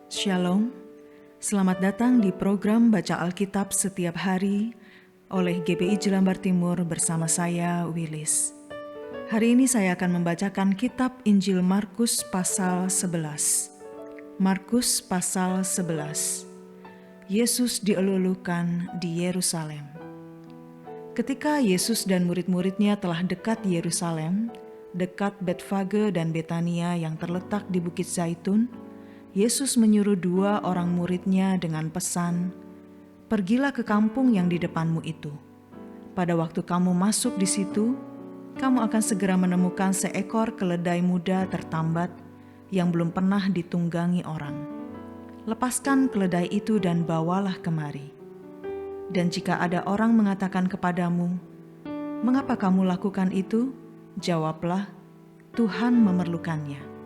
Shalom, selamat datang di program Baca Alkitab Setiap Hari oleh GPI Jelambar Timur bersama saya, Willis. Hari ini saya akan membacakan kitab Injil Markus pasal 11. Markus pasal 11. Yesus dielulukan di Yerusalem. Ketika Yesus dan murid-muridnya telah dekat Yerusalem, dekat Betfage dan Betania yang terletak di Bukit Zaitun, Yesus menyuruh 2 orang muridnya dengan pesan, "Pergilah ke kampung yang di depanmu itu. Pada waktu kamu masuk di situ, kamu akan segera menemukan seekor keledai muda tertambat yang belum pernah ditunggangi orang. Lepaskan keledai itu dan bawalah kemari. Dan jika ada orang mengatakan kepadamu, 'Mengapa kamu lakukan itu?' Jawablah, 'Tuhan memerlukannya.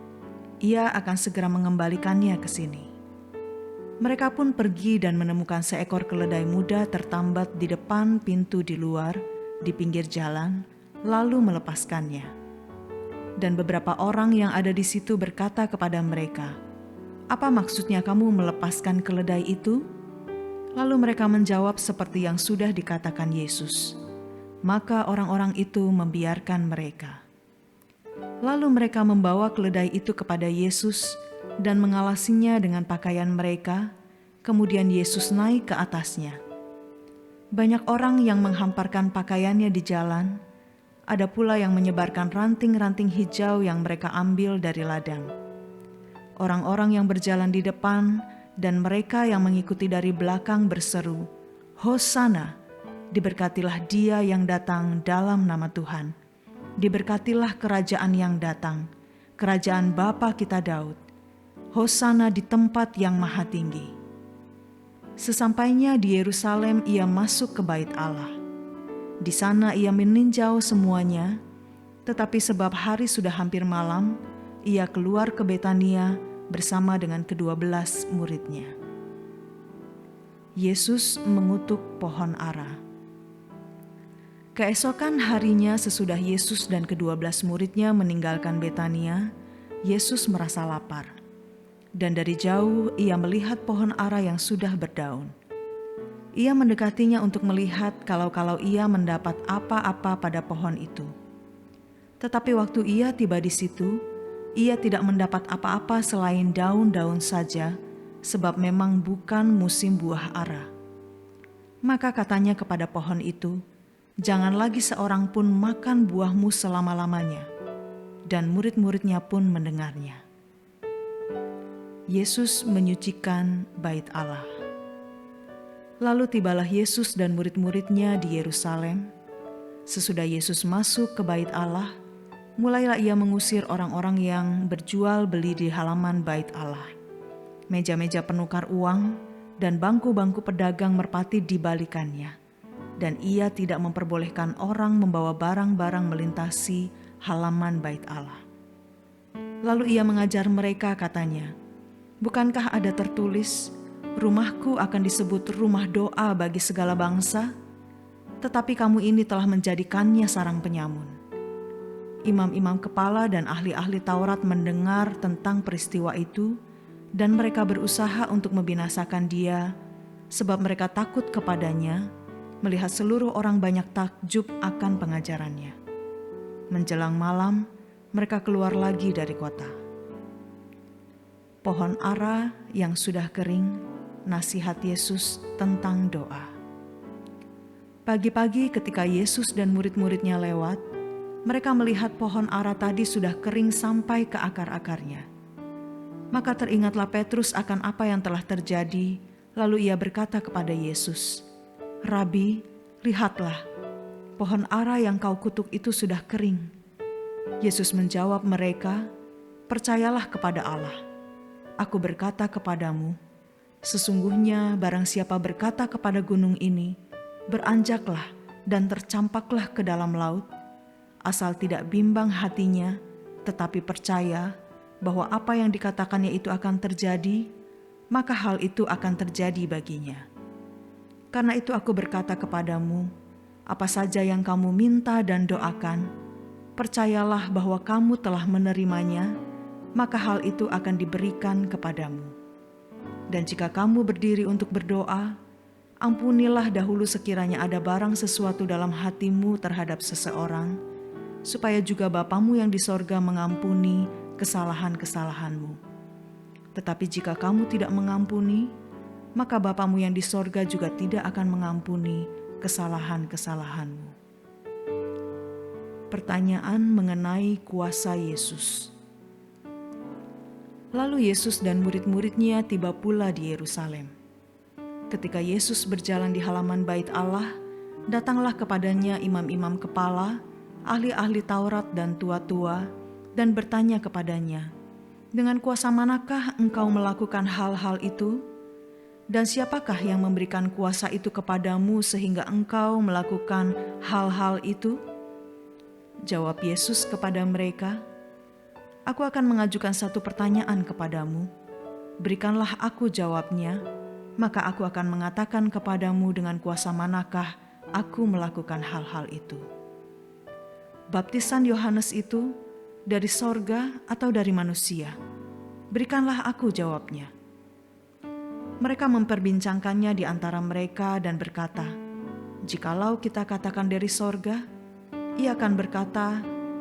Ia akan segera mengembalikannya ke sini.' Mereka pun pergi dan menemukan seekor keledai muda tertambat di depan pintu di luar, di pinggir jalan, lalu melepaskannya. Dan beberapa orang yang ada di situ berkata kepada mereka, 'Apa maksudnya kamu melepaskan keledai itu?' Lalu mereka menjawab seperti yang sudah dikatakan Yesus. Maka orang-orang itu membiarkan mereka. Lalu mereka membawa keledai itu kepada Yesus dan mengalasinya dengan pakaian mereka, kemudian Yesus naik ke atasnya. Banyak orang yang menghamparkan pakaiannya di jalan, ada pula yang menyebarkan ranting-ranting hijau yang mereka ambil dari ladang. Orang-orang yang berjalan di depan dan mereka yang mengikuti dari belakang berseru, 'Hosana, diberkatilah Dia yang datang dalam nama Tuhan. Diberkatilah kerajaan yang datang, kerajaan Bapa kita Daud. Hosana di tempat yang maha tinggi.' Sesampainya di Yerusalem, ia masuk ke bait Allah. Di sana ia meninjau semuanya, tetapi sebab hari sudah hampir malam, ia keluar ke Betania bersama dengan ke-12 muridnya. Yesus mengutuk pohon ara. Keesokan harinya sesudah Yesus dan ke-12 muridnya meninggalkan Betania, Yesus merasa lapar. Dan dari jauh ia melihat pohon ara yang sudah berdaun. Ia mendekatinya untuk melihat kalau ia mendapat apa-apa pada pohon itu. Tetapi waktu ia tiba di situ, ia tidak mendapat apa-apa selain daun-daun saja, sebab memang bukan musim buah ara. Maka katanya kepada pohon itu, 'Jangan lagi seorang pun makan buahmu selama-lamanya.' Dan murid-muridnya pun mendengarnya. Yesus menyucikan bait Allah. Lalu tibalah Yesus dan murid-muridnya di Yerusalem. Sesudah Yesus masuk ke bait Allah, mulailah ia mengusir orang-orang yang berjual beli di halaman bait Allah. Meja-meja penukar uang dan bangku-bangku pedagang merpati dibalikannya. Dan ia tidak memperbolehkan orang membawa barang-barang melintasi halaman bait Allah. Lalu ia mengajar mereka, katanya, 'Bukankah ada tertulis, rumahku akan disebut rumah doa bagi segala bangsa? Tetapi kamu ini telah menjadikannya sarang penyamun.' Imam-imam kepala dan ahli-ahli Taurat mendengar tentang peristiwa itu, dan mereka berusaha untuk membinasakan dia, sebab mereka takut kepadanya, melihat seluruh orang banyak takjub akan pengajarannya. Menjelang malam, mereka keluar lagi dari kota. Pohon ara yang sudah kering, nasihat Yesus tentang doa. Pagi-pagi ketika Yesus dan murid-muridnya lewat, mereka melihat pohon ara tadi sudah kering sampai ke akar-akarnya. Maka teringatlah Petrus akan apa yang telah terjadi, lalu ia berkata kepada Yesus, 'Rabi, lihatlah, pohon ara yang kau kutuk itu sudah kering.' Yesus menjawab mereka, 'Percayalah kepada Allah. Aku berkata kepadamu, sesungguhnya barang siapa berkata kepada gunung ini, beranjaklah dan tercampaklah ke dalam laut, asal tidak bimbang hatinya, tetapi percaya bahwa apa yang dikatakannya itu akan terjadi, maka hal itu akan terjadi baginya. Karena itu aku berkata kepadamu, apa saja yang kamu minta dan doakan, percayalah bahwa kamu telah menerimanya, maka hal itu akan diberikan kepadamu. Dan jika kamu berdiri untuk berdoa, ampunilah dahulu sekiranya ada barang sesuatu dalam hatimu terhadap seseorang, supaya juga Bapamu yang di sorga mengampuni kesalahan-kesalahanmu. Tetapi jika kamu tidak mengampuni, maka Bapamu yang di sorga juga tidak akan mengampuni kesalahan-kesalahanmu. Pertanyaan mengenai kuasa Yesus. Lalu Yesus dan murid-muridnya tiba pula di Yerusalem. Ketika Yesus berjalan di halaman bait Allah, datanglah kepadanya imam-imam kepala, ahli-ahli Taurat dan tua-tua, dan bertanya kepadanya, "Dengan kuasa manakah engkau melakukan hal-hal itu? Dan siapakah yang memberikan kuasa itu kepadamu sehingga engkau melakukan hal-hal itu?" Jawab Yesus kepada mereka, "Aku akan mengajukan satu pertanyaan kepadamu. Berikanlah aku jawabnya, maka aku akan mengatakan kepadamu dengan kuasa manakah aku melakukan hal-hal itu. Baptisan Yohanes itu dari sorga atau dari manusia? Berikanlah aku jawabnya." Mereka memperbincangkannya di antara mereka dan berkata, "Jikalau kita katakan dari sorga, ia akan berkata,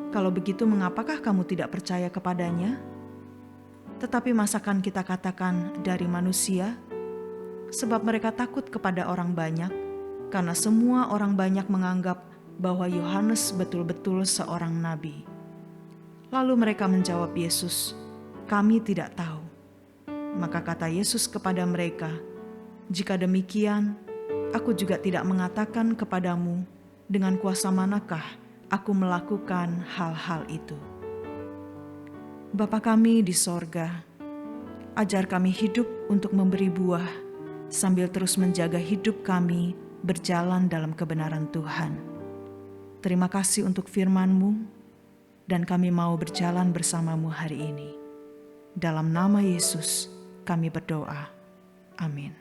'Kalau begitu mengapakah kamu tidak percaya kepadanya?' Tetapi masakan kita katakan dari manusia? Sebab mereka takut kepada orang banyak, karena semua orang banyak menganggap bahwa Yohanes betul-betul seorang nabi." Lalu mereka menjawab Yesus, "Kami tidak tahu." Maka kata Yesus kepada mereka, "Jika demikian, aku juga tidak mengatakan kepadamu dengan kuasa manakah aku melakukan hal-hal itu." Bapa kami di sorga, ajar kami hidup untuk memberi buah, sambil terus menjaga hidup kami berjalan dalam kebenaran Tuhan. Terima kasih untuk firman-Mu, dan kami mau berjalan bersama-Mu hari ini. Dalam nama Yesus kami berdoa. Amin.